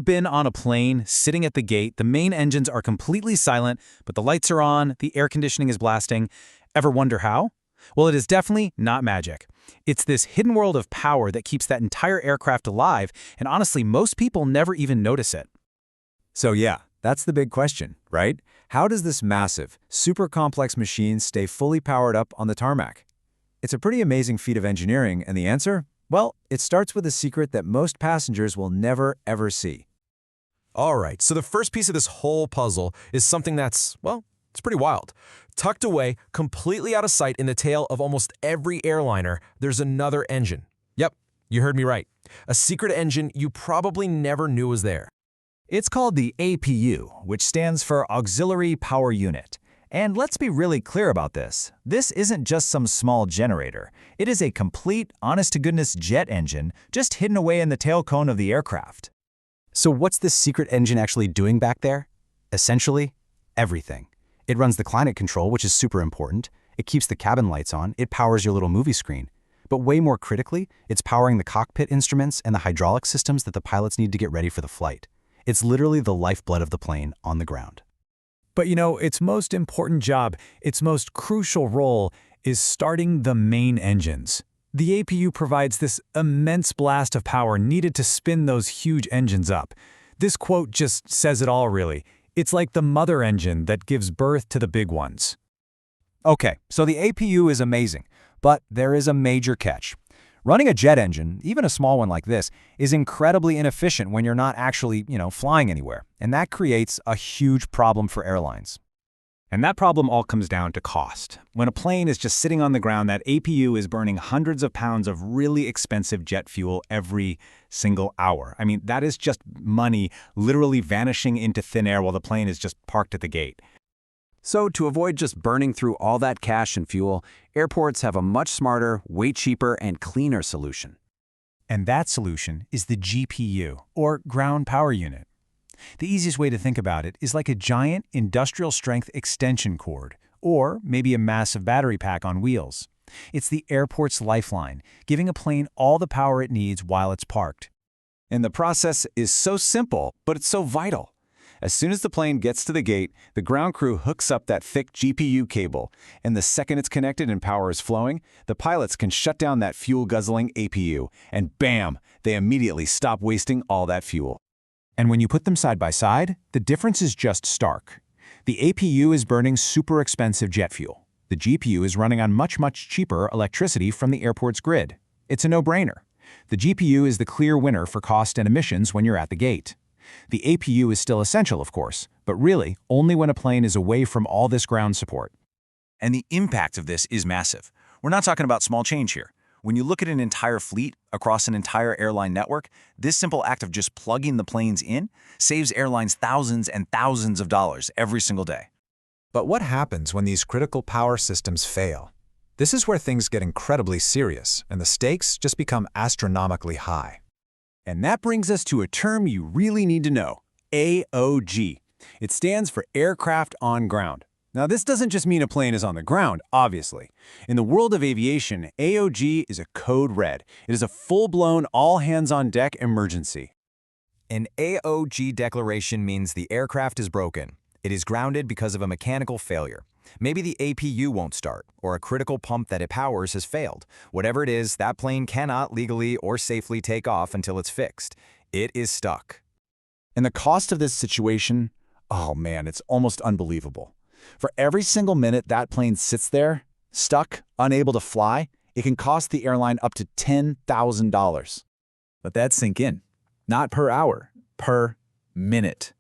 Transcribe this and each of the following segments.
been on a plane, sitting at the gate, the main engines are completely silent, but the lights are on, the air conditioning is blasting? Ever wonder how? Well, it is definitely not magic. It's this hidden world of power that keeps that entire aircraft alive, and honestly, most people never even notice it. So yeah, that's the big question, right? How does this massive, super complex machine stay fully powered up on the tarmac? It's a pretty amazing feat of engineering, and the answer? Well, it starts with a secret that most passengers will never, ever see. All right, so the first piece of this whole puzzle is something that's, well, it's pretty wild. Tucked away, completely out of sight in the tail of almost every airliner, there's another engine. Yep, you heard me right. A secret engine you probably never knew was there. It's called the APU, which stands for Auxiliary Power Unit. And let's be really clear about this. This isn't just some small generator. It is a complete, honest-to-goodness jet engine just hidden away in the tail cone of the aircraft. So what's this secret engine actually doing back there? Essentially, everything. It runs the climate control, which is super important. It keeps the cabin lights on. It powers your little movie screen. But way more critically, it's powering the cockpit instruments and the hydraulic systems that the pilots need to get ready for the flight. It's literally the lifeblood of the plane on the ground. But you know, its most important job, its most crucial role, is starting the main engines. The APU provides this immense blast of power needed to spin those huge engines up. This quote just says it all, really. It's like the mother engine that gives birth to the big ones. Okay, so the APU is amazing, but there is a major catch. Running a jet engine, even a small one like this, is incredibly inefficient when you're not actually, flying anywhere, and that creates a huge problem for airlines. And that problem all comes down to cost. When a plane is just sitting on the ground, that APU is burning hundreds of pounds of really expensive jet fuel every single hour. I mean, that is just money literally vanishing into thin air while the plane is just parked at the gate. So to avoid just burning through all that cash and fuel, airports have a much smarter, way cheaper, and cleaner solution. And that solution is the GPU, or Ground Power Unit. The easiest way to think about it is like a giant industrial-strength extension cord, or maybe a massive battery pack on wheels. It's the airport's lifeline, giving a plane all the power it needs while it's parked. And the process is so simple, but it's so vital. As soon as the plane gets to the gate, the ground crew hooks up that thick GPU cable, and the second it's connected and power is flowing, the pilots can shut down that fuel-guzzling APU, and bam, they immediately stop wasting all that fuel. And when you put them side by side, the difference is just stark. The APU is burning super expensive jet fuel. The GPU is running on much, much cheaper electricity from the airport's grid. It's a no-brainer. The GPU is the clear winner for cost and emissions when you're at the gate. The APU is still essential, of course, but really only when a plane is away from all this ground support. And the impact of this is massive. We're not talking about small change here. When you look at an entire fleet across an entire airline network, this simple act of just plugging the planes in saves airlines thousands and thousands of dollars every single day. But what happens when these critical power systems fail? This is where things get incredibly serious, and the stakes just become astronomically high. And that brings us to a term you really need to know, AOG. It stands for Aircraft on Ground. Now, this doesn't just mean a plane is on the ground, obviously. In the world of aviation, AOG is a code red. It is a full-blown, all-hands-on-deck emergency. An AOG declaration means the aircraft is broken. It is grounded because of a mechanical failure. Maybe the APU won't start, or a critical pump that it powers has failed. Whatever it is, that plane cannot legally or safely take off until it's fixed. It is stuck. And the cost of this situation, oh man, it's almost unbelievable. For every single minute that plane sits there, stuck, unable to fly, it can cost the airline up to $10,000. Let that sink in. Not per hour, per minute.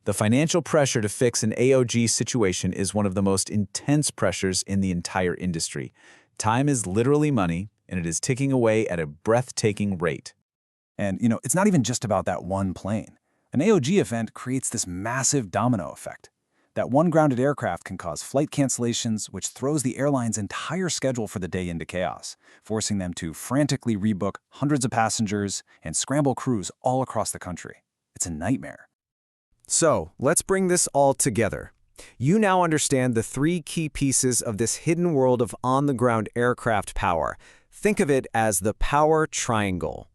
The financial pressure to fix an AOG situation is one of the most intense pressures in the entire industry. Time is literally money, and it is ticking away at a breathtaking rate. And, it's not even just about that one plane. An AOG event creates this massive domino effect. That one grounded aircraft can cause flight cancellations, which throws the airline's entire schedule for the day into chaos, forcing them to frantically rebook hundreds of passengers and scramble crews all across the country. It's a nightmare. So, let's bring this all together. You now understand the three key pieces of this hidden world of on-the-ground aircraft power. Think of it as the power triangle.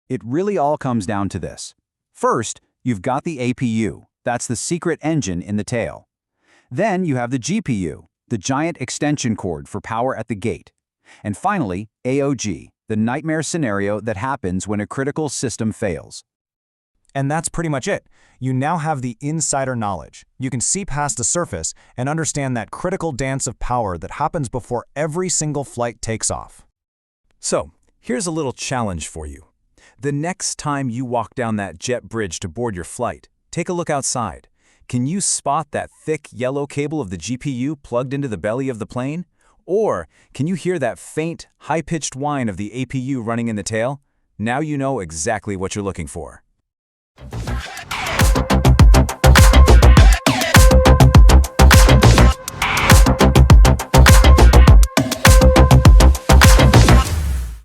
It really all comes down to this. First, You've got the APU, that's the secret engine in the tail. Then you have the GPU, the giant extension cord for power at the gate. And finally, AOG, the nightmare scenario that happens when a critical system fails. And that's pretty much it. You now have the insider knowledge. You can see past the surface and understand that critical dance of power that happens before every single flight takes off. So, here's a little challenge for you. The next time you walk down that jet bridge to board your flight, take a look outside. Can you spot that thick yellow cable of the GPU plugged into the belly of the plane? Or can you hear that faint, high-pitched whine of the APU running in the tail? Now you know exactly what you're looking for.